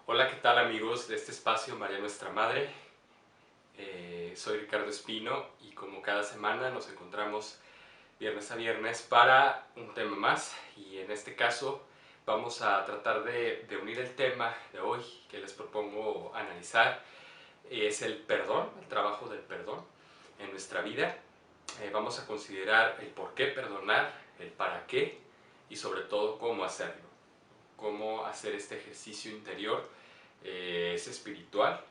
Hola, ¿qué tal amigos de este espacio María Nuestra Madre? Soy Ricardo Espino y como cada semana nos encontramos viernes a viernes para un tema más, y en este caso vamos a tratar de unir el tema de hoy que les propongo analizar. Es el perdón, el trabajo del perdón en nuestra vida. Vamos a considerar el por qué perdonar, el para qué y sobre todo cómo hacerlo, cómo hacer este ejercicio interior. Es espiritual,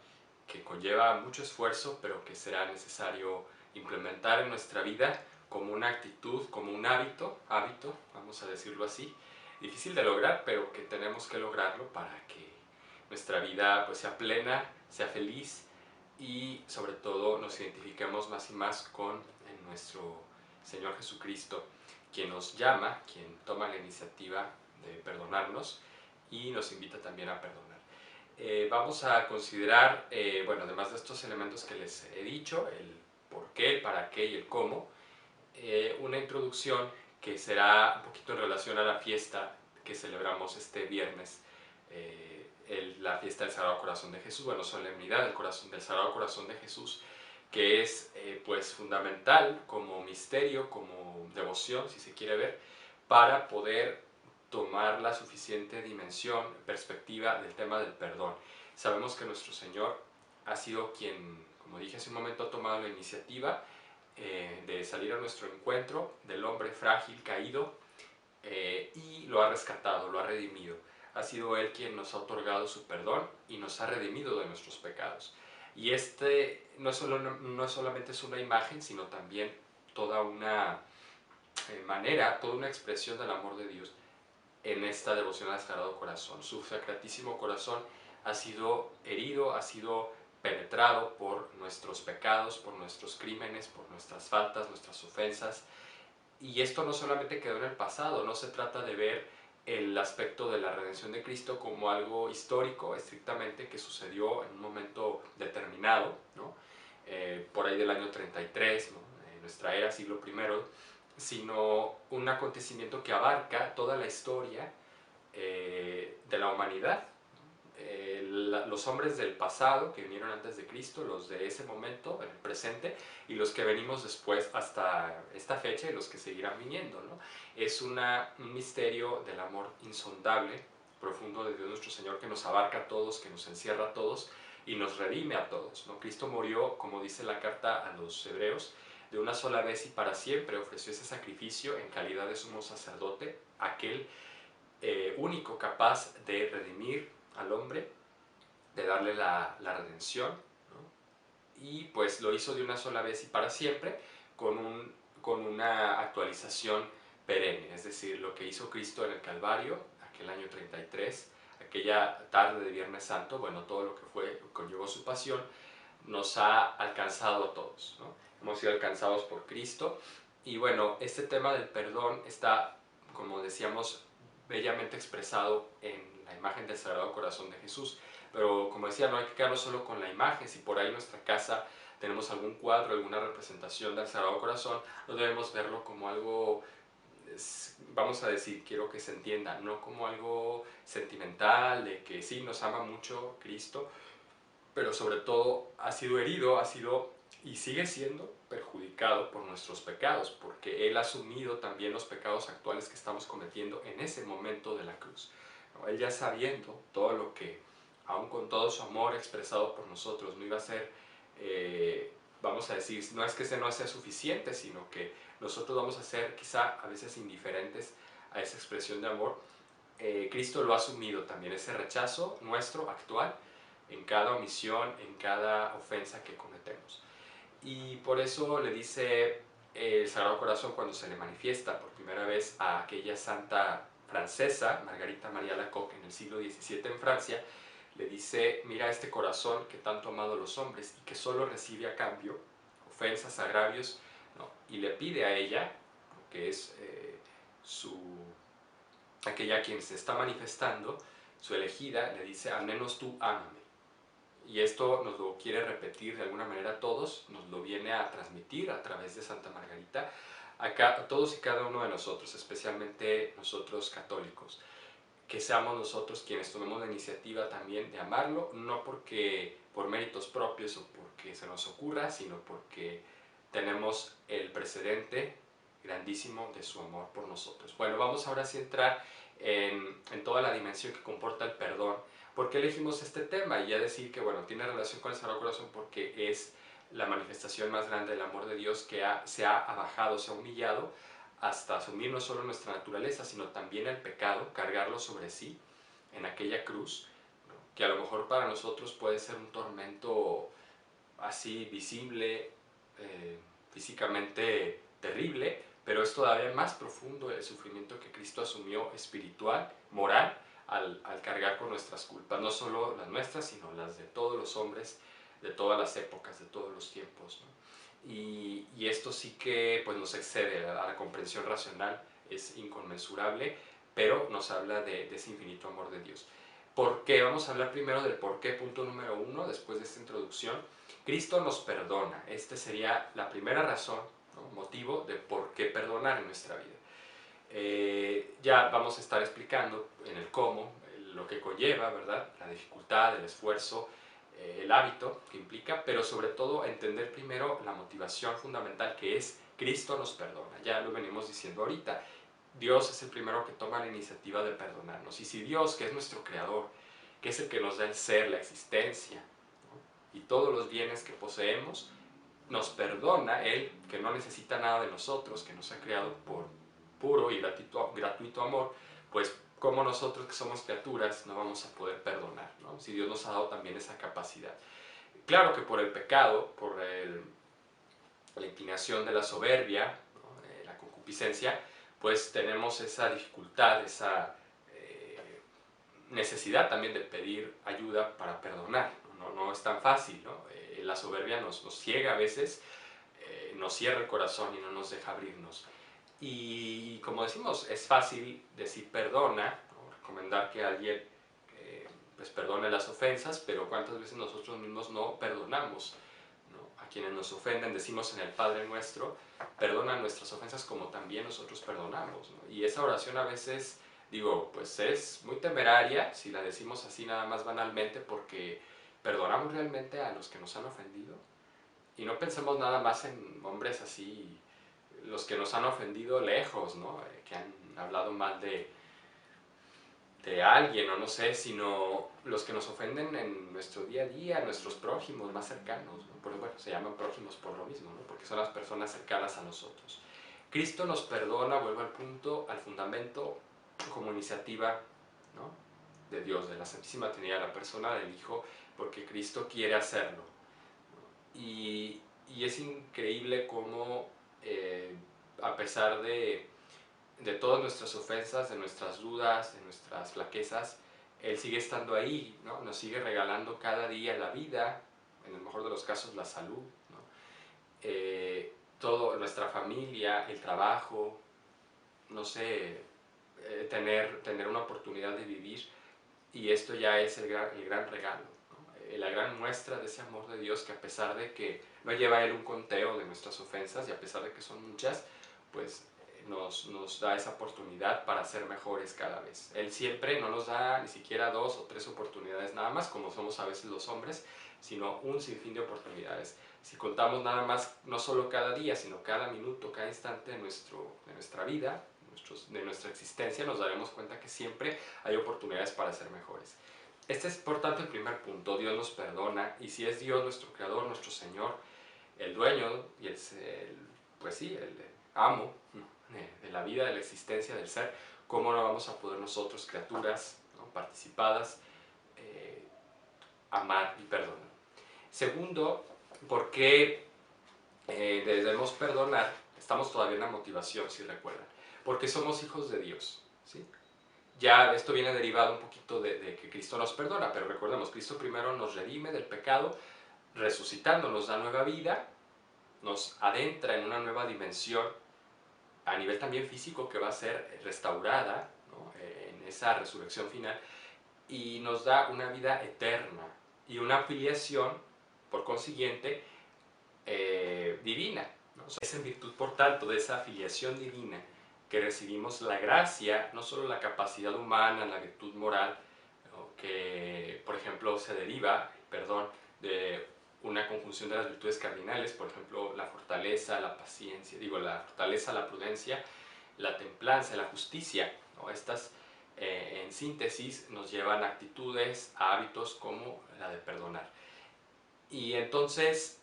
que conlleva mucho esfuerzo, pero que será necesario implementar en nuestra vida como una actitud, como un hábito, vamos a decirlo así, difícil de lograr, pero que tenemos que lograrlo para que nuestra vida pues sea plena, sea feliz y sobre todo nos identifiquemos más y más con nuestro Señor Jesucristo, quien nos llama, quien toma la iniciativa de perdonarnos y nos invita también a perdonar. Vamos a considerar, bueno, además de estos elementos que les he dicho, el por qué, el para qué y el cómo, una introducción que será un poquito en relación a la fiesta que celebramos este viernes, la fiesta del Sagrado Corazón de Jesús, bueno, solemnidad del Sagrado Corazón de Jesús, que es pues fundamental como misterio, como devoción, si se quiere ver, para poder tomar la suficiente dimensión, perspectiva del tema del perdón. Sabemos que nuestro Señor ha sido quien, como dije hace un momento, ha tomado la iniciativa de salir a nuestro encuentro del hombre frágil, caído, y lo ha rescatado, lo ha redimido. Ha sido Él quien nos ha otorgado su perdón y nos ha redimido de nuestros pecados. Y este no solamente es una imagen, sino también toda una manera, toda una expresión del amor de Dios en esta devoción al Sagrado Corazón. Su Sacratísimo Corazón ha sido herido, ha sido penetrado por nuestros pecados, por nuestros crímenes, por nuestras faltas, nuestras ofensas. Y esto no solamente quedó en el pasado, no se trata de ver el aspecto de la redención de Cristo como algo histórico, estrictamente, que sucedió en un momento determinado, ¿no? Por ahí del año 33, ¿no? En nuestra era, siglo I, sino un acontecimiento que abarca toda la historia de la humanidad. Los hombres del pasado que vinieron antes de Cristo, los de ese momento, en el presente, y los que venimos después hasta esta fecha y los que seguirán viniendo, ¿no? Es un misterio del amor insondable, profundo de Dios nuestro Señor, que nos abarca a todos, que nos encierra a todos y nos redime a todos, ¿no? Cristo murió, como dice la carta a los hebreos, de una sola vez y para siempre ofreció ese sacrificio en calidad de sumo sacerdote, aquel único capaz de redimir al hombre, de darle la redención, ¿no? Y pues lo hizo de una sola vez y para siempre, con una actualización perenne, es decir, lo que hizo Cristo en el Calvario, aquel año 33, aquella tarde de Viernes Santo, bueno, todo lo que conllevó su pasión, nos ha alcanzado a todos, ¿no? Hemos sido alcanzados por Cristo, y bueno, este tema del perdón está, como decíamos, bellamente expresado en la imagen del Sagrado Corazón de Jesús. Pero como decía, no hay que quedarnos solo con la imagen. Si por ahí en nuestra casa tenemos algún cuadro, alguna representación del Sagrado Corazón, no debemos verlo como algo, vamos a decir, quiero que se entienda, no como algo sentimental, de que sí, nos ama mucho Cristo, pero sobre todo ha sido herido, ha sido y sigue siendo perjudicado por nuestros pecados, porque Él ha asumido también los pecados actuales que estamos cometiendo en ese momento de la cruz, ¿no? Él ya sabiendo todo lo que, aun con todo su amor expresado por nosotros, no iba a ser, vamos a decir, no es que ese no sea suficiente, sino que nosotros vamos a ser quizá a veces indiferentes a esa expresión de amor. Cristo lo ha asumido también, ese rechazo nuestro actual, en cada omisión, en cada ofensa que cometemos. Y por eso le dice el Sagrado Corazón, cuando se le manifiesta por primera vez a aquella santa francesa, Margarita María Alacoque, en el siglo XVII en Francia, le dice: mira este corazón que tanto ha amado a los hombres y que solo recibe a cambio ofensas, agravios, ¿no? Y le pide a ella, que es aquella a quien se está manifestando, su elegida, le dice: al menos tú ámame. Y esto nos lo quiere repetir de alguna manera a todos, nos lo viene a transmitir a través de Santa Margarita a todos y cada uno de nosotros, especialmente nosotros católicos. que seamos nosotros quienes tomemos la iniciativa también de amarlo, no porque por méritos propios o porque se nos ocurra, sino porque tenemos el precedente grandísimo de su amor por nosotros. Bueno, vamos ahora sí a entrar en toda la dimensión que comporta el perdón. ¿Por qué elegimos este tema? Y ya decir que, bueno, tiene relación con el Sagrado Corazón porque es la manifestación más grande del amor de Dios que se ha abajado, se ha humillado hasta asumir no solo nuestra naturaleza, sino también el pecado, cargarlo sobre sí en aquella cruz, ¿no? Que a lo mejor para nosotros puede ser un tormento así visible, físicamente terrible, pero es todavía más profundo el sufrimiento que Cristo asumió espiritual, moral, al cargar con nuestras culpas, no solo las nuestras, sino las de todos los hombres, de todas las épocas, de todos los tiempos, ¿no? Y esto sí que pues, nos excede a la comprensión racional, es inconmensurable, pero nos habla de ese infinito amor de Dios. ¿Por qué? Vamos a hablar primero del por qué, punto número 1, después de esta introducción. Cristo nos perdona. Esta sería la primera razón, ¿no? Motivo de por qué perdonar en nuestra vida. Ya vamos a estar explicando en el cómo, lo que conlleva, ¿verdad? La dificultad, el esfuerzo, el hábito que implica, pero sobre todo entender primero la motivación fundamental que es Cristo nos perdona. Ya lo venimos diciendo ahorita. Dios es el primero que toma la iniciativa de perdonarnos. Y si Dios, que es nuestro creador, que es el que nos da el ser, la existencia, ¿no? Y todos los bienes que poseemos, nos perdona, Él, que no necesita nada de nosotros, que nos ha creado por puro y gratuito amor, pues como nosotros que somos criaturas no vamos a poder perdonar, ¿no? Si Dios nos ha dado también esa capacidad. Claro que por el pecado, por la inclinación de la soberbia, ¿no? La concupiscencia, pues tenemos esa dificultad, esa necesidad también de pedir ayuda para perdonar. No es tan fácil, ¿no? La soberbia nos ciega a veces, nos cierra el corazón y no nos deja abrirnos. Y como decimos, es fácil decir perdona, ¿no? Recomendar que alguien pues perdone las ofensas, pero cuántas veces nosotros mismos no perdonamos, ¿no? A quienes nos ofenden, decimos en el Padre Nuestro, perdona nuestras ofensas como también nosotros perdonamos, ¿no? Y esa oración a veces, digo, pues es muy temeraria si la decimos así nada más banalmente, porque perdonamos realmente a los que nos han ofendido. Y no pensemos nada más en hombres así, los que nos han ofendido lejos, ¿no? Que han hablado mal de alguien o no sé, sino los que nos ofenden en nuestro día a día, nuestros prójimos más cercanos, ¿no? Pero bueno, se llaman prójimos por lo mismo, ¿no? Porque son las personas cercanas a nosotros. Cristo nos perdona, vuelvo al punto, al fundamento, como iniciativa, ¿no? De Dios, de la Santísima Trinidad, la persona del Hijo, porque Cristo quiere hacerlo. Y es increíble cómo, a pesar de todas nuestras ofensas, de nuestras dudas, de nuestras flaquezas, Él sigue estando ahí, ¿no? Nos sigue regalando cada día la vida, en el mejor de los casos la salud, ¿no? Todo, nuestra familia, el trabajo, no sé, tener una oportunidad de vivir, y esto ya es el gran regalo, ¿no? La gran muestra de ese amor de Dios, que a pesar de que no lleva Él un conteo de nuestras ofensas, y a pesar de que son muchas, pues nos da esa oportunidad para ser mejores cada vez. Él siempre no nos da ni siquiera 2 o 3 oportunidades nada más, como somos a veces los hombres, sino un sinfín de oportunidades. Si contamos nada más, no solo cada día, sino cada minuto, cada instante de nuestra vida, de nuestra existencia, nos daremos cuenta que siempre hay oportunidades para ser mejores. Este es, por tanto, el primer punto. Dios nos perdona, y si es Dios nuestro Creador, nuestro Señor, el dueño y pues sí, el amo de la vida, de la existencia, del ser, ¿cómo no vamos a poder nosotros, criaturas, ¿no? Participadas, amar y perdonar? Segundo, ¿por qué debemos perdonar? Estamos todavía en la motivación, si recuerdan. Porque somos hijos de Dios, ¿sí? Ya esto viene derivado un poquito de que Cristo nos perdona, pero recordemos, Cristo primero nos redime del pecado, resucitando nos da nueva vida, nos adentra en una nueva dimensión a nivel también físico que va a ser restaurada, ¿no? En esa resurrección final, y nos da una vida eterna y una filiación, por consiguiente, divina, ¿no? Es en virtud, por tanto, de esa filiación divina que recibimos la gracia, no solo la capacidad humana, la virtud moral, ¿no?, que por ejemplo se deriva, perdón, de una conjunción de las virtudes cardinales, por ejemplo la fortaleza, la paciencia, la fortaleza, la prudencia, la templanza, la justicia, ¿no? Estas en síntesis nos llevan a actitudes, a hábitos como la de perdonar. Y entonces,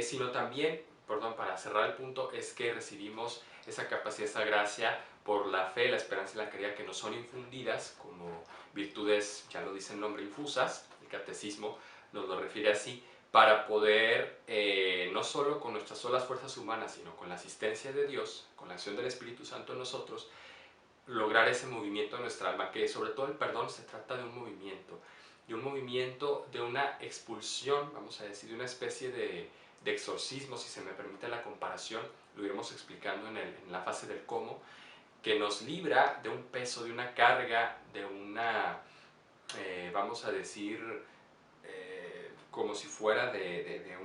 sino también, perdón, para cerrar el punto, es que recibimos esa capacidad, esa gracia por la fe, la esperanza y la caridad que nos son infundidas como virtudes, ya lo dice el nombre, infusas. El catecismo nos lo refiere así, para poder, no solo con nuestras solas fuerzas humanas, sino con la asistencia de Dios, con la acción del Espíritu Santo en nosotros, lograr ese movimiento en nuestra alma, que sobre todo el perdón se trata de un movimiento, de una expulsión, vamos a decir, de una especie de exorcismo, si se me permite la comparación, lo iremos explicando en la fase del cómo, que nos libra de un peso, de una carga, de una, vamos a decir, como si fuera de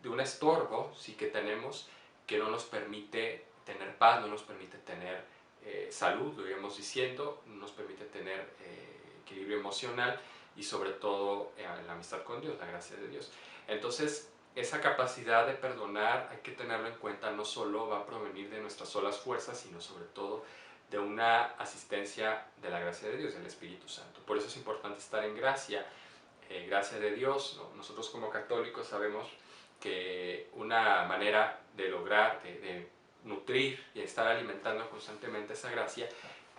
un estorbo, sí, que tenemos, que no nos permite tener paz, no nos permite tener salud, lo iremos diciendo, no nos permite tener equilibrio emocional y sobre todo la amistad con Dios, la gracia de Dios. Entonces, esa capacidad de perdonar hay que tenerlo en cuenta, no solo va a provenir de nuestras solas fuerzas, sino sobre todo de una asistencia de la gracia de Dios, del Espíritu Santo. Por eso es importante estar en gracia, gracia de Dios, ¿no? Nosotros como católicos sabemos que una manera de lograr, de nutrir y estar alimentando constantemente esa gracia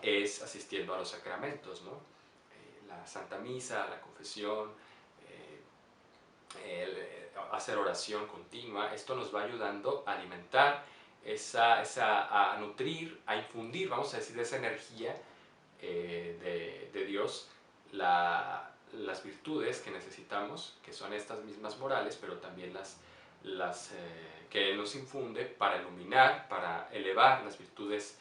es asistiendo a los sacramentos, ¿no? La Santa Misa, la confesión, hacer oración continua. Esto nos va ayudando a alimentar a nutrir, a infundir, vamos a decir, esa energía de Dios, las virtudes que necesitamos, que son estas mismas morales, pero también que Él nos infunde para iluminar, para elevar las virtudes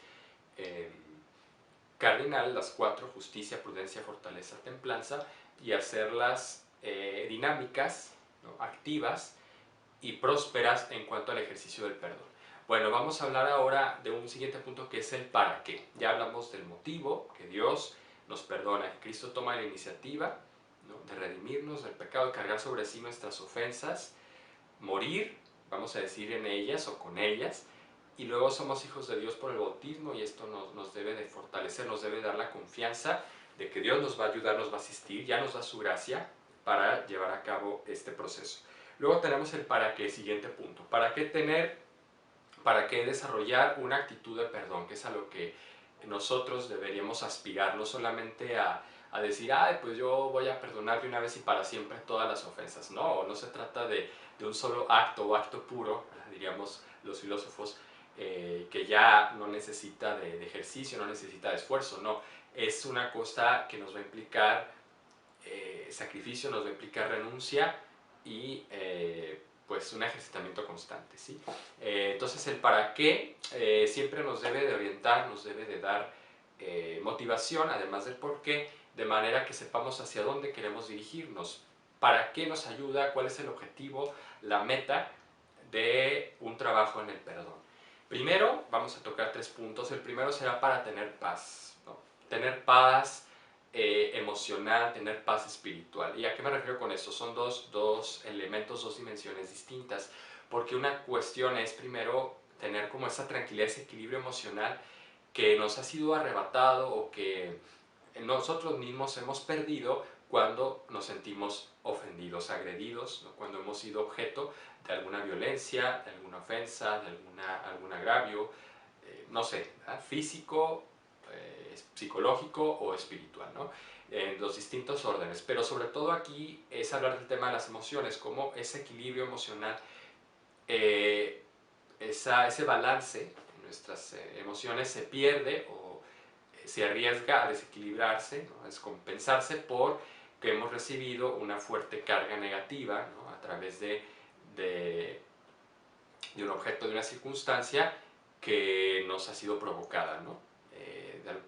cardinales, las cuatro: justicia, prudencia, fortaleza, templanza, y hacerlas dinámicas, ¿no?, activas y prósperas en cuanto al ejercicio del perdón. Bueno, vamos a hablar ahora de un siguiente punto, que es el para qué. Ya hablamos del motivo, que Dios nos perdona, que Cristo toma la iniciativa, ¿no?, de redimirnos del pecado, de cargar sobre sí nuestras ofensas, morir, vamos a decir, en ellas o con ellas, y luego somos hijos de Dios por el bautismo, y esto nos debe de fortalecer, nos debe dar la confianza de que Dios nos va a ayudar, nos va a asistir, ya nos da su gracia para llevar a cabo este proceso. Luego tenemos el para qué, siguiente punto. ¿Para qué desarrollar una actitud de perdón? Que es a lo que nosotros deberíamos aspirar, no solamente a decir, ay, pues yo voy a perdonar de una vez y para siempre todas las ofensas. No se trata de un solo acto o acto puro, diríamos los filósofos, que ya no necesita de ejercicio, no necesita de esfuerzo, no. Es una cosa que nos va a implicar sacrificio, nos va a implicar renuncia y pues un ejercitamiento constante, ¿sí? Entonces el para qué siempre nos debe de orientar, nos debe de dar motivación, además del por qué, de manera que sepamos hacia dónde queremos dirigirnos, para qué nos ayuda, cuál es el objetivo, la meta de un trabajo en el perdón. Primero vamos a tocar 3 puntos. El primero será para tener paz, ¿no? Tener paz emocional, tener paz espiritual. ¿Y a qué me refiero con esto? Son dos elementos, dos dimensiones distintas, porque una cuestión es primero tener como esa tranquilidad, ese equilibrio emocional que nos ha sido arrebatado o que nosotros mismos hemos perdido cuando nos sentimos ofendidos, agredidos, ¿no?, cuando hemos sido objeto de alguna violencia, de alguna ofensa, de algún agravio, no sé, ¿verdad?, físico, psicológico o espiritual, ¿no?, en los distintos órdenes. Pero sobre todo aquí es hablar del tema de las emociones, cómo ese equilibrio emocional, ese balance en nuestras emociones se pierde o se arriesga a desequilibrarse, ¿no?, a descompensarse por que hemos recibido una fuerte carga negativa, ¿no?, a través de un objeto, de una circunstancia que nos ha sido provocada, ¿no?,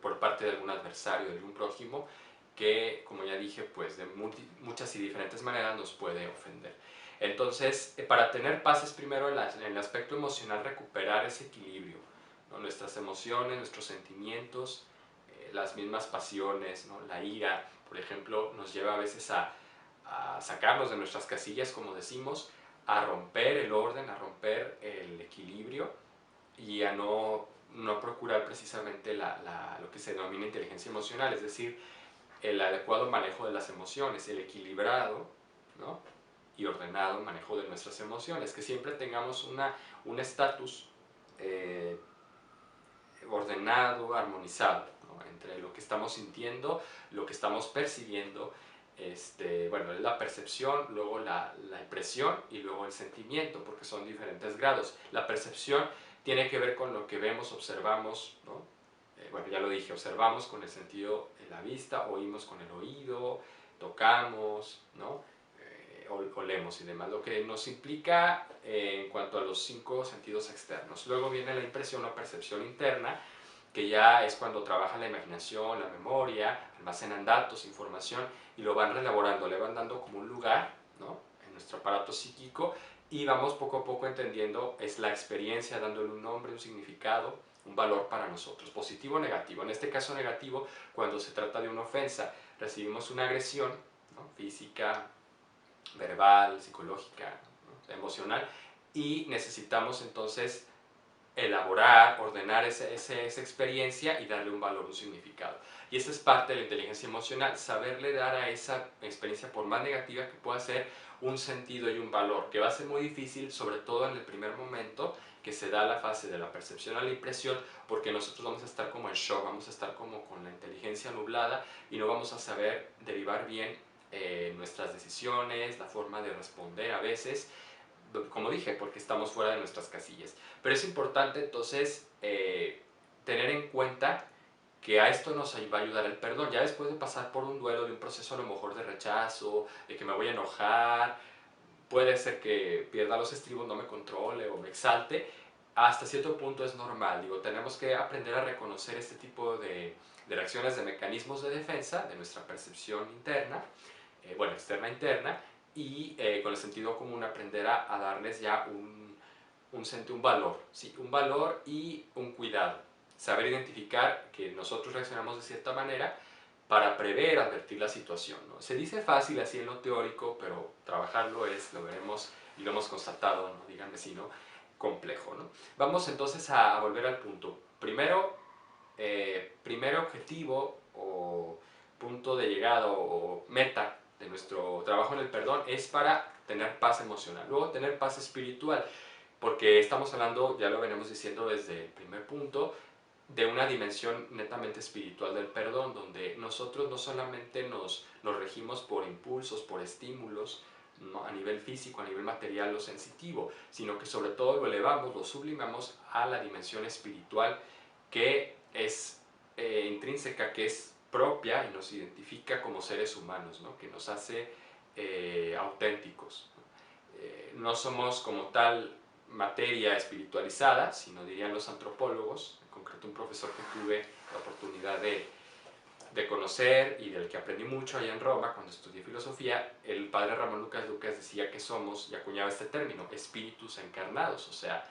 por parte de algún adversario, de algún prójimo, que, como ya dije, pues de muchas y diferentes maneras nos puede ofender. Entonces, para tener paz es primero en el aspecto emocional recuperar ese equilibrio, ¿no? Nuestras emociones, nuestros sentimientos, las mismas pasiones, ¿no? La ira, por ejemplo, nos lleva a veces a sacarnos de nuestras casillas, como decimos, a romper el orden, a romper el equilibrio y a no procurar precisamente lo que se denomina inteligencia emocional, es decir, el adecuado manejo de las emociones, el equilibrado, ¿no? Y ordenado manejo de nuestras emociones, que siempre tengamos un estatus ordenado, armonizado, ¿no? Entre lo que estamos sintiendo, lo que estamos percibiendo, bueno, es la percepción, luego la impresión y luego el sentimiento, porque son diferentes grados. La percepción tiene que ver con lo que vemos, observamos, ¿no? Bueno, ya lo dije, observamos con el sentido de la vista, oímos con el oído, tocamos, ¿no? Olemos y demás, lo que nos implica en cuanto a los 5 sentidos externos. Luego viene la impresión o percepción interna, que ya es cuando trabaja la imaginación, la memoria, almacenan datos, información y lo van reelaborando, le van dando como un lugar, ¿no? En nuestro aparato psíquico y vamos poco a poco entendiendo, es la experiencia dándole un nombre, un significado, un valor para nosotros, positivo o negativo. En este caso negativo, cuando se trata de una ofensa, recibimos una agresión, ¿no? Física, verbal, psicológica, ¿no? Emocional, y necesitamos entonces elaborar, ordenar esa experiencia y darle un valor, un significado. Y esa es parte de la inteligencia emocional, saberle dar a esa experiencia, por más negativa que pueda ser, un sentido y un valor, que va a ser muy difícil, sobre todo en el primer momento, que se da la fase de la percepción a la impresión, porque nosotros vamos a estar como en shock, vamos a estar como con la inteligencia nublada y no vamos a saber derivar bien nuestras decisiones, la forma de responder a veces, como dije, porque estamos fuera de nuestras casillas. Pero es importante entonces tener en cuenta que a esto nos va a ayudar el perdón. Ya después de pasar por un duelo, de un proceso a lo mejor de rechazo, de que me voy a enojar, puede ser que pierda los estribos, no me controle o me exalte, hasta cierto punto es normal. Digo, tenemos que aprender a reconocer este tipo de reacciones, de mecanismos de defensa de nuestra percepción interna, bueno, externa, interna, y con el sentido común aprender a darles ya un valor, ¿sí? Un valor y un cuidado. Saber identificar que nosotros reaccionamos de cierta manera para prever, advertir la situación, ¿no? Se dice fácil así en lo teórico, pero trabajarlo es, lo veremos y lo hemos constatado, ¿no? Díganme si no, complejo, ¿no? Vamos entonces a volver al punto. Primer objetivo o punto de llegada o meta de nuestro trabajo en el perdón es para tener paz emocional, luego tener paz espiritual, porque estamos hablando, ya lo venimos diciendo desde el primer punto, de una dimensión netamente espiritual del perdón, donde nosotros no solamente nos regimos por impulsos, por estímulos, ¿no? A nivel físico, a nivel material o sensitivo, sino que sobre todo lo elevamos, lo sublimamos a la dimensión espiritual que es intrínseca, que es propia y nos identifica como seres humanos, ¿no? Que nos hace auténticos. No somos como tal materia espiritualizada, sino dirían los antropólogos, en concreto un profesor que tuve la oportunidad de conocer y del que aprendí mucho allá en Roma cuando estudié filosofía, el padre Ramón Lucas Lucas decía que somos, y acuñaba este término, espíritus encarnados, o sea,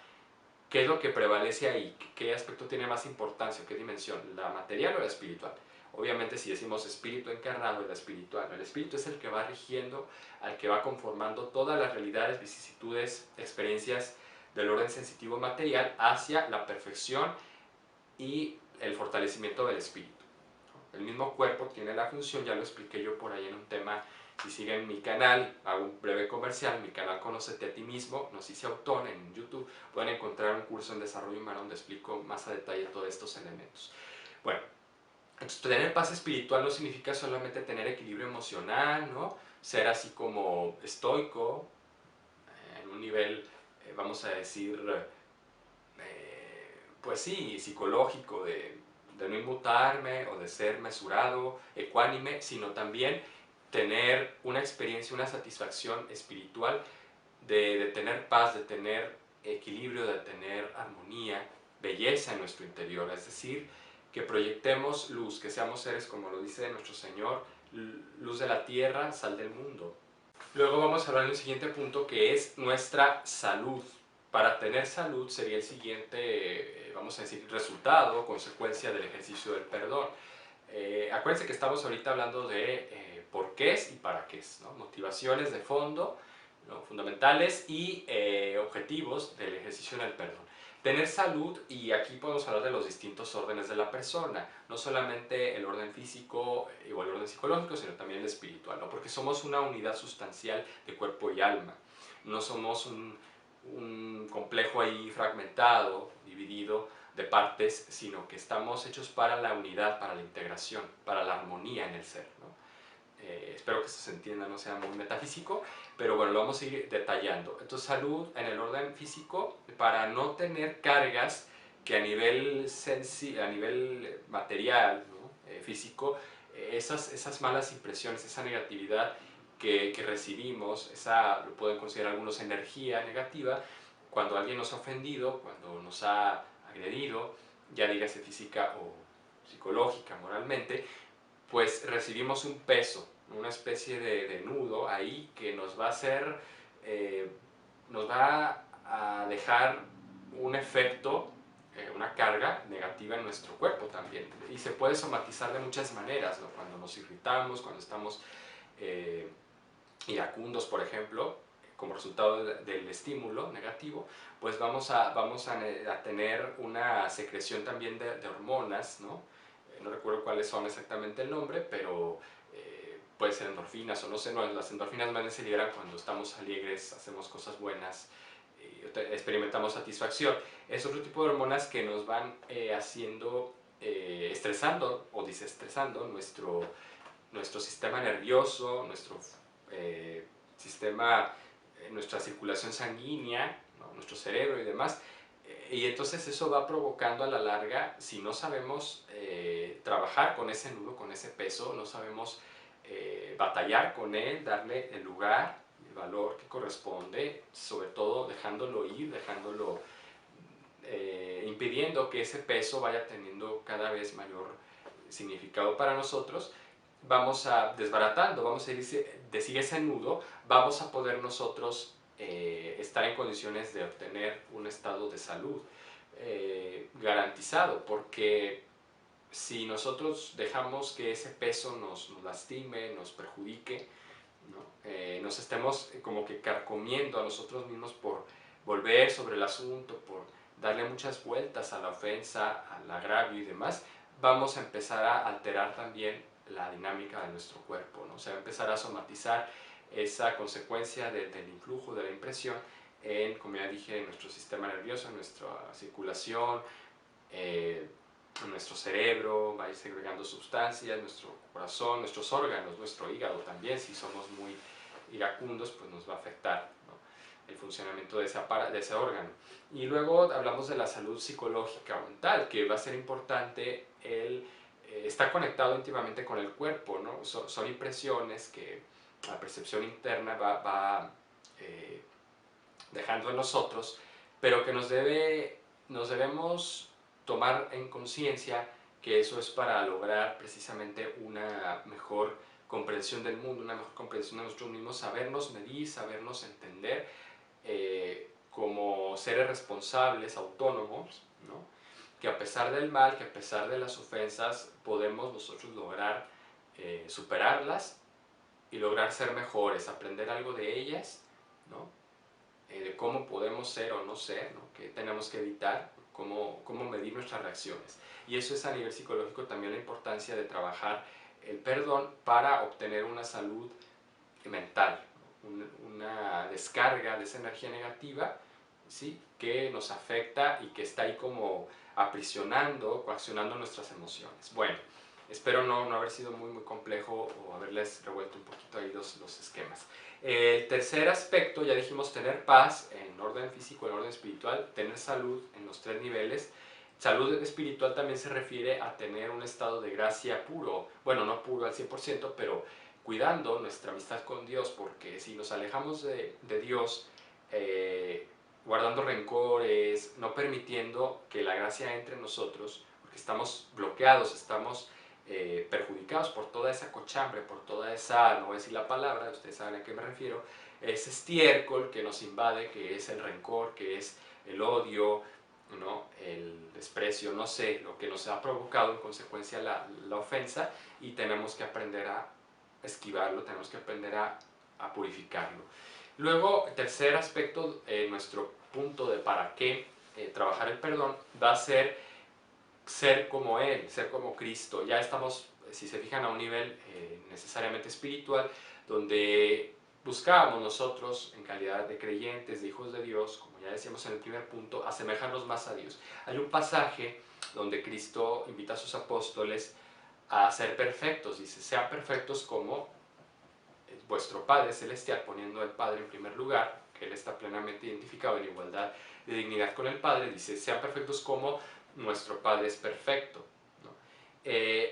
¿qué es lo que prevalece ahí? ¿Qué aspecto tiene más importancia? ¿Qué dimensión? ¿La material o la espiritual? Obviamente si decimos espíritu encarnado es la espiritual, el espíritu es el que va rigiendo, al que va conformando todas las realidades, vicisitudes, experiencias del orden sensitivo material hacia la perfección y el fortalecimiento del espíritu. El mismo cuerpo tiene la función, ya lo expliqué yo por ahí en un tema, si siguen mi canal, hago un breve comercial, mi canal Conócete a ti mismo, nos hice autor en YouTube, pueden encontrar un curso en desarrollo humano donde explico más a detalle todos estos elementos. Bueno, entonces tener paz espiritual no significa solamente tener equilibrio emocional, ¿no? Ser así como estoico, en un nivel, vamos a decir, pues sí, psicológico, de no inmutarme o de ser mesurado, ecuánime, sino también tener una experiencia, una satisfacción espiritual de tener paz, de tener equilibrio, de tener armonía, belleza en nuestro interior, es decir, que proyectemos luz, que seamos seres, como lo dice nuestro Señor, luz de la tierra, sal del mundo. Luego vamos a hablar de un siguiente punto que es nuestra salud, para tener salud sería el siguiente, vamos a decir, resultado, consecuencia del ejercicio del perdón. Acuérdense que estamos ahorita hablando de por qué es y para qué es, ¿no? Motivaciones de fondo, ¿no? Fundamentales y objetivos del ejercicio del perdón. Tener salud, y aquí podemos hablar de los distintos órdenes de la persona, no solamente el orden físico o el orden psicológico, sino también el espiritual, ¿no? Porque somos una unidad sustancial de cuerpo y alma, no somos un complejo ahí fragmentado, dividido de partes, sino que estamos hechos para la unidad, para la integración, para la armonía en el ser, ¿no? Espero que esto se entienda, no sea muy metafísico, pero bueno, lo vamos a ir detallando. Entonces, salud en el orden físico, para no tener cargas que a nivel material, ¿no? Físico, esas malas impresiones, esa negatividad que recibimos, esa lo pueden considerar algunos energía negativa, cuando alguien nos ha ofendido, cuando nos ha agredido, ya dígase física o psicológica, moralmente, pues recibimos un peso, una especie de nudo ahí que nos va a hacer, nos va a dejar un efecto, una carga negativa en nuestro cuerpo también. Y se puede somatizar de muchas maneras, ¿no? Cuando nos irritamos, cuando estamos iracundos, por ejemplo, como resultado del estímulo negativo, pues vamos a tener una secreción también de hormonas, ¿no? No recuerdo cuáles son exactamente el nombre, pero puede ser endorfinas o no sé, no, las endorfinas más se liberan cuando estamos alegres, hacemos cosas buenas, experimentamos satisfacción. Es otro tipo de hormonas que nos van haciendo, estresando o desestresando nuestro sistema nervioso, nuestro sistema, nuestra circulación sanguínea, ¿no? Nuestro cerebro y demás. Y entonces eso va provocando a la larga, si no sabemos trabajar con ese nudo, con ese peso, no sabemos batallar con él, darle el lugar, el valor que corresponde, sobre todo dejándolo ir, impidiendo que ese peso vaya teniendo cada vez mayor significado para nosotros, vamos a desbaratando, vamos a decir ese nudo, vamos a poder nosotros estar en condiciones de obtener un estado de salud garantizado, porque si nosotros dejamos que ese peso nos lastime, nos perjudique, ¿no? Nos estemos como que carcomiendo a nosotros mismos por volver sobre el asunto, por darle muchas vueltas a la ofensa, al agravio y demás, vamos a empezar a alterar también la dinámica de nuestro cuerpo, ¿no? Se va a empezar a somatizar esa consecuencia del influjo, de la impresión, en, como ya dije, en nuestro sistema nervioso, en nuestra circulación, en nuestro cerebro, va a ir segregando sustancias, nuestro corazón, nuestros órganos, nuestro hígado también, si somos muy iracundos, pues nos va a afectar, ¿no? El funcionamiento de ese órgano. Y luego hablamos de la salud psicológica o mental, que va a ser importante, está conectado íntimamente con el cuerpo, ¿no? Son impresiones que la percepción interna va dejando en nosotros, pero que nos debemos tomar en conciencia que eso es para lograr precisamente una mejor comprensión del mundo, una mejor comprensión de nosotros mismos, sabernos medir, sabernos entender como seres responsables, autónomos, ¿no? Que a pesar del mal, que a pesar de las ofensas, podemos nosotros lograr superarlas y lograr ser mejores, aprender algo de ellas, ¿no? De cómo podemos ser o no ser, ¿no? Qué tenemos que evitar, cómo medir nuestras reacciones. Y eso es a nivel psicológico también la importancia de trabajar el perdón para obtener una salud mental, una descarga de esa energía negativa, ¿sí? Que nos afecta y que está ahí como aprisionando, coaccionando nuestras emociones. Bueno, espero no haber sido muy complejo o haberles revuelto un poquito ahí los esquemas. El tercer aspecto, ya dijimos, tener paz en orden físico, en orden espiritual, tener salud en los tres niveles. Salud espiritual también se refiere a tener un estado de gracia puro, bueno, no puro al 100%, pero cuidando nuestra amistad con Dios, porque si nos alejamos de Dios, guardando rencores, no permitiendo que la gracia entre en nosotros, porque estamos bloqueados, estamos perjudicados por toda esa cochambre, por toda esa, no voy a decir la palabra, ustedes saben a qué me refiero, ese estiércol que nos invade, que es el rencor, que es el odio, ¿no? El desprecio, no sé, lo que nos ha provocado en consecuencia la ofensa, y tenemos que aprender a esquivarlo, tenemos que aprender a purificarlo. Luego, tercer aspecto, nuestro punto de para qué trabajar el perdón va a ser como Él, ser como Cristo. Ya estamos, si se fijan, a un nivel necesariamente espiritual, donde buscábamos nosotros, en calidad de creyentes, de hijos de Dios, como ya decíamos en el primer punto, asemejarnos más a Dios. Hay un pasaje donde Cristo invita a sus apóstoles a ser perfectos. Dice, sean perfectos como vuestro Padre Celestial, poniendo al Padre en primer lugar, que Él está plenamente identificado en igualdad de dignidad con el Padre. Dice, sean perfectos como nuestro Padre es perfecto, ¿no?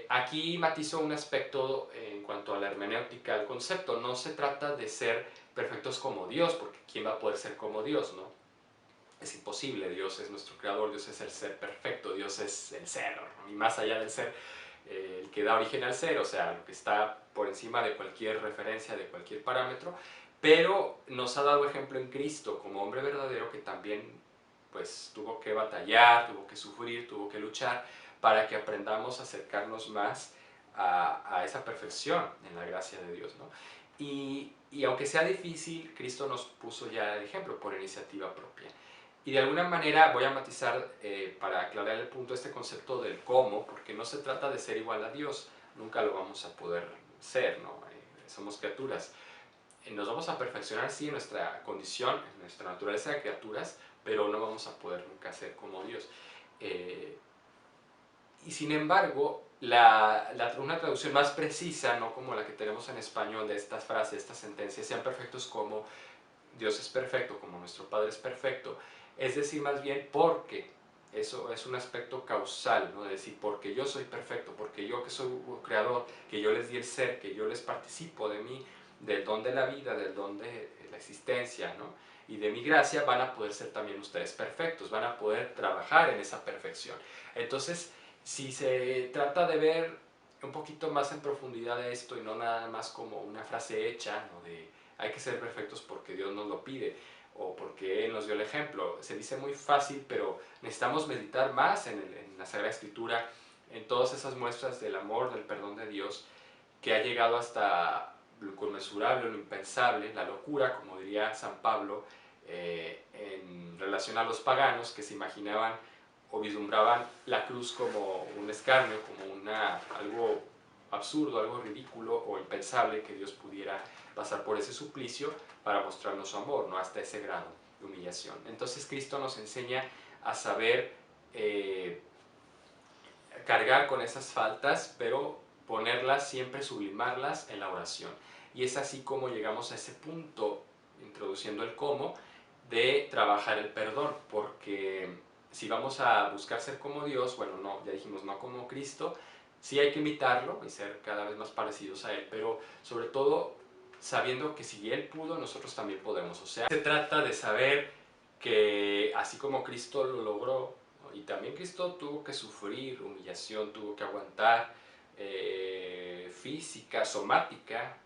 Aquí matizo un aspecto en cuanto a la hermenéutica del concepto. No se trata de ser perfectos como Dios, porque ¿quién va a poder ser como Dios, no? Es imposible. Dios es nuestro creador, Dios es el ser perfecto, Dios es el ser, ¿no? Y más allá del ser, el que da origen al ser, o sea, lo que está por encima de cualquier referencia, de cualquier parámetro, pero nos ha dado ejemplo en Cristo como hombre verdadero, que también pues tuvo que batallar, tuvo que sufrir, tuvo que luchar para que aprendamos a acercarnos más a esa perfección en la gracia de Dios, ¿no? Y aunque sea difícil, Cristo nos puso ya el ejemplo por iniciativa propia. Y de alguna manera voy a matizar, para aclarar el punto, este concepto del cómo, porque no se trata de ser igual a Dios, nunca lo vamos a poder ser, ¿no? Somos criaturas. Nos vamos a perfeccionar, sí, en nuestra condición, en nuestra naturaleza de criaturas, pero no vamos a poder nunca ser como Dios. Y sin embargo, una traducción más precisa, no como la que tenemos en español de estas frases, estas sentencias, sean perfectos como Dios es perfecto, como nuestro Padre es perfecto, es decir, más bien porque, eso es un aspecto causal, ¿no? Es decir, porque yo soy perfecto, porque yo que soy un creador, que yo les di el ser, que yo les participo de mí, del don de la vida, del don de la existencia, ¿no? Y de mi gracia, van a poder ser también ustedes perfectos, van a poder trabajar en esa perfección. Entonces, si se trata de ver un poquito más en profundidad de esto y no nada más como una frase hecha, ¿no? De hay que ser perfectos porque Dios nos lo pide o porque Él nos dio el ejemplo. Se dice muy fácil, pero necesitamos meditar más en la Sagrada Escritura, en todas esas muestras del amor, del perdón de Dios, que ha llegado hasta lo inconmensurable, lo impensable, la locura, como diría San Pablo, en relación a los paganos que se imaginaban o vislumbraban la cruz como un escarnio, como algo absurdo, algo ridículo o impensable, que Dios pudiera pasar por ese suplicio para mostrarnos su amor, no hasta ese grado de humillación. Entonces Cristo nos enseña a saber cargar con esas faltas, pero ponerlas siempre, sublimarlas en la oración. Y es así como llegamos a ese punto, introduciendo el cómo, de trabajar el perdón, porque si vamos a buscar ser como Dios, bueno, no, ya dijimos, no como Cristo, sí hay que imitarlo y ser cada vez más parecidos a Él, pero sobre todo sabiendo que si Él pudo, nosotros también podemos. O sea, se trata de saber que así como Cristo lo logró, ¿no? Y también Cristo tuvo que sufrir humillación, tuvo que aguantar física, somática,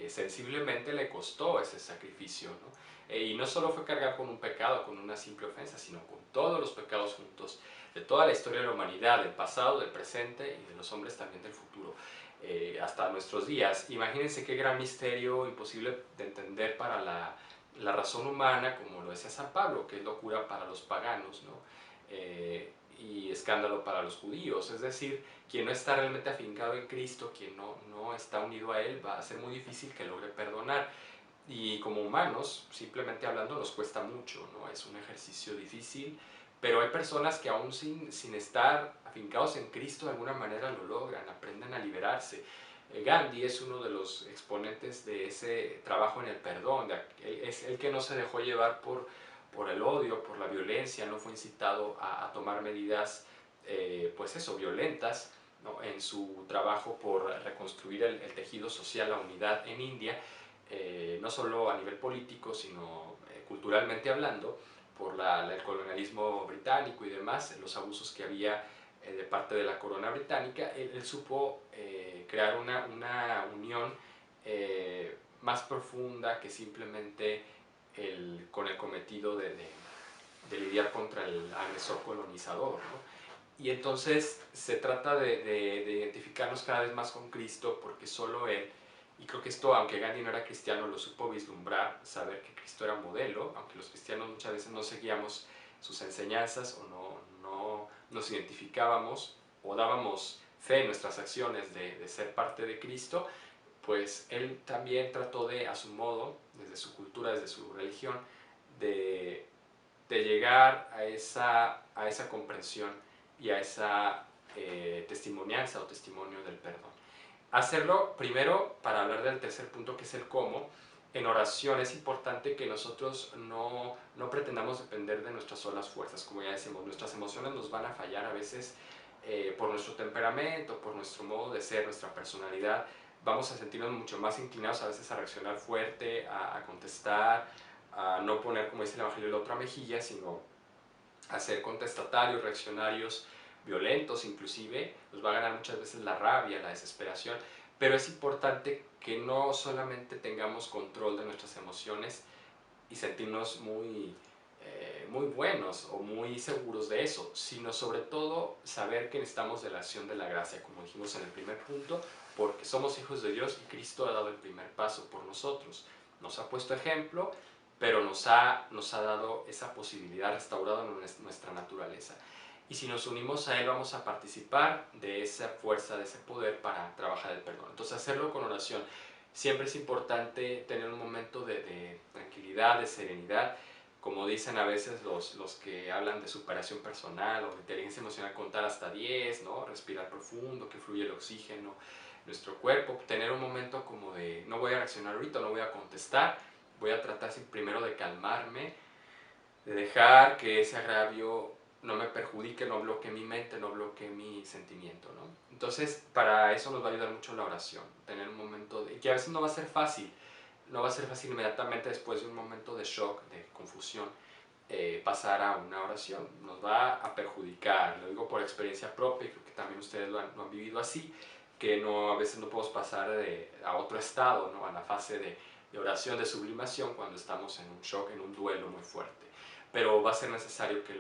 sensiblemente le costó ese sacrificio, ¿no? Y no solo fue cargar con un pecado, con una simple ofensa, sino con todos los pecados juntos, de toda la historia de la humanidad, del pasado, del presente y de los hombres también del futuro, hasta nuestros días. Imagínense qué gran misterio, imposible de entender para la razón humana, como lo decía San Pablo, que es locura para los paganos, ¿no? Y escándalo para los judíos. Es decir, quien no está realmente afincado en Cristo, quien no está unido a Él, va a ser muy difícil que logre perdonar. Y como humanos, simplemente hablando, nos cuesta mucho, ¿no? Es un ejercicio difícil, pero hay personas que aún sin estar afincados en Cristo de alguna manera lo logran, aprenden a liberarse. Gandhi es uno de los exponentes de ese trabajo en el perdón, es el que no se dejó llevar por el odio, por la violencia, no fue incitado a tomar medidas, pues eso, violentas, ¿no? En su trabajo por reconstruir el tejido social, la unidad en India, no solo a nivel político, sino culturalmente hablando, por el colonialismo británico y demás, los abusos que había de parte de la corona británica, él supo crear una unión más profunda que simplemente con el cometido de lidiar contra el agresor colonizador, ¿no? Y entonces se trata de identificarnos cada vez más con Cristo, porque solo Él, y creo que esto, aunque Gandhi no era cristiano, lo supo vislumbrar, saber que Cristo era modelo, aunque los cristianos muchas veces no seguíamos sus enseñanzas o no nos identificábamos o dábamos fe en nuestras acciones de ser parte de Cristo, pues Él también trató de, a su modo, desde su cultura, desde su religión, de, de llegar a esa comprensión y a esa testimonianza o testimonio del perdón. Hacerlo primero para hablar del tercer punto, que es el cómo. En oración es importante que nosotros no pretendamos depender de nuestras solas fuerzas. Como ya decimos, nuestras emociones nos van a fallar a veces por nuestro temperamento, por nuestro modo de ser, nuestra personalidad. Vamos a sentirnos mucho más inclinados a veces a reaccionar fuerte, a contestar, a no poner, como dice el Evangelio, la otra mejilla, sino a ser contestatarios, reaccionarios, violentos inclusive. Nos va a ganar muchas veces la rabia, la desesperación, pero es importante que no solamente tengamos control de nuestras emociones y sentirnos muy buenos o muy seguros de eso, sino sobre todo saber que necesitamos de la acción de la gracia, como dijimos en el primer punto, porque somos hijos de Dios y Cristo ha dado el primer paso por nosotros. Nos ha puesto ejemplo, pero nos ha dado esa posibilidad, restaurado nuestra naturaleza. Y si nos unimos a Él, vamos a participar de esa fuerza, de ese poder para trabajar el perdón. Entonces, hacerlo con oración. Siempre es importante tener un momento de tranquilidad, de serenidad. Como dicen a veces los que hablan de superación personal o de inteligencia emocional, contar hasta 10, ¿no? Respirar profundo, que fluya el oxígeno en nuestro cuerpo. Tener un momento como de, no voy a reaccionar ahorita, no voy a contestar, voy a tratar primero de calmarme, de dejar que ese agravio no me perjudique, no bloquee mi mente, no bloquee mi sentimiento, ¿no? Entonces, para eso nos va a ayudar mucho la oración, tener un momento que a veces no va a ser fácil, no va a ser fácil inmediatamente después de un momento de shock, de confusión, pasar a una oración, nos va a perjudicar, lo digo por experiencia propia y creo que también ustedes lo han vivido así, que a veces no podemos pasar a otro estado, ¿no? A la fase de oración, de sublimación, cuando estamos en un shock, en un duelo muy fuerte, pero va a ser necesario que